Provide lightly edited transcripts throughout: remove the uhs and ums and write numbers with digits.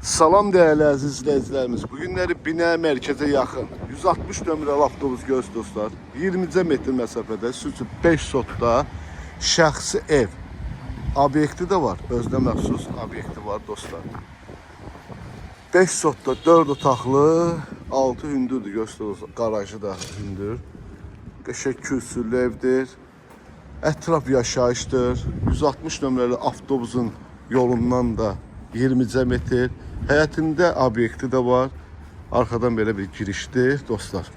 Salam değerli əziz izləyicilərimiz. Bugünləri Binə mərkəzə yaxın 160 nömrəli avtobus göz dostlar. 20 metr məsafədə sürücü 5 sotda şəxsi ev obyekti də var. Özünə məxsus obyekti var dostlar. 5 sotda 4 otaqlı 6 hündürdür göstərir. Garajı da hündür. Qəşəng kürsülü evdir. Ətraf yaşayışdır. 160 nömrəli avtobusun yolundan da 20 metr. Həyətində obyekti də var. Arxadan belə bir girişdir dostlar.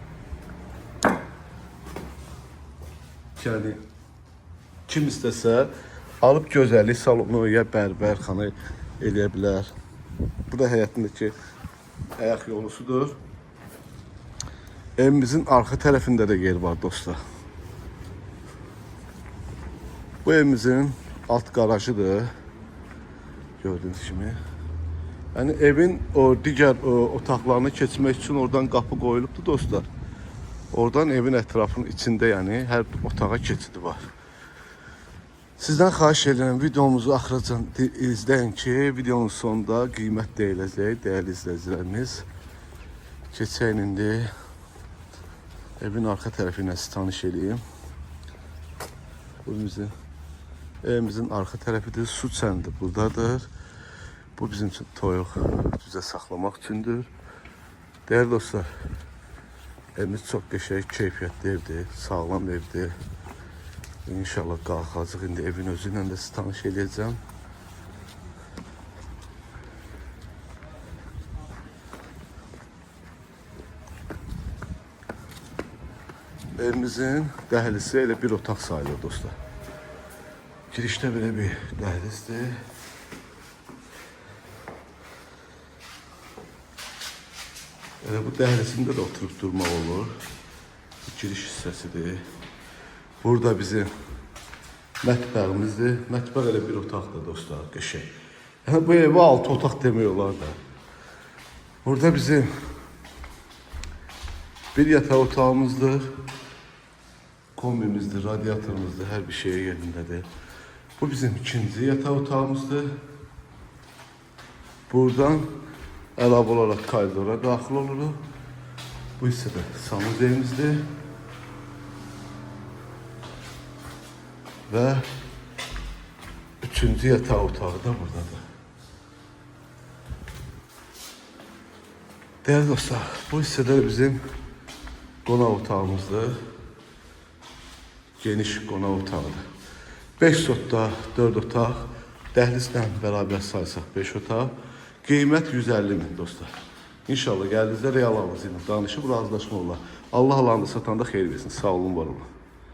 Yəni kim istəsə alıb gözəllik salonu ya bərbərxana eləyə bilər. Bu da həyətindəki ayaq yolusudur. Evimizin arxa tərəfində də yer var dostlar. Bu evimizin alt garajıdır. Gördüğünüz kimi. Yani evin o diğer otaqlarını keçmək üçün oradan qapı qoyulubdu dostlar. Oradan evin ətrafının içində yani hər otağa keçidi var. Sizdən xahiş edirəm videomuzu axıracan izləyin ki, videonun sonunda qiymət deyiləcək değerli izləyicilərimiz. Keçək indi evin arxa tərəfi ilə sizi tanış edeyim. Bu evimizin arxa tərəfidir, su çəndi buradadır. Bu bizim için toyuq düzə saxlamaq üçündür. Değerli dostlar, evimiz çox qəşəng, keyfiyyətli evdir, sağlam evdir. İnşallah qalxacaq indi evin özü ilə də sizi tanış edəcəm. Evimizin dəhlisi elə bir otaq sayılır dostlar. Girişdə belə bir dəhlizdir. Elə bu dəhlizində də oturub durmaq olur. Bu giriş hissəsidir. Burada bizim mətbəximizdir. Mətbəx elə bir otaqdır dostlar, qəşəng. Yəni bu evə 6 otaq demək olar da. Burada bizim bir yataq otağımızdır. Kombimizdir, radiatorumuzdur, hər bir şeye yerindədir. Bu bizim ikinci yataq otağımızdır. Buradan əlavə olaraq koridora daxil oluruq. Bu isə də sanuzeyimizdir. Və üçüncü yataq otağı da buradadır. Değerli dostlar, bu hissədə bizim qonaq otağımızdır. Geniş qonaq otağıdır. 5 sotda 4 otaq, dəhlizlə bərabər saysaq 5 otaq. Qiymət 150 min dostlar. İnşallah gəldinizdə real alırsınız. Danışıb razılaşma olar. Allah alanı satanda xeyir versin. Sağ olun, var olun.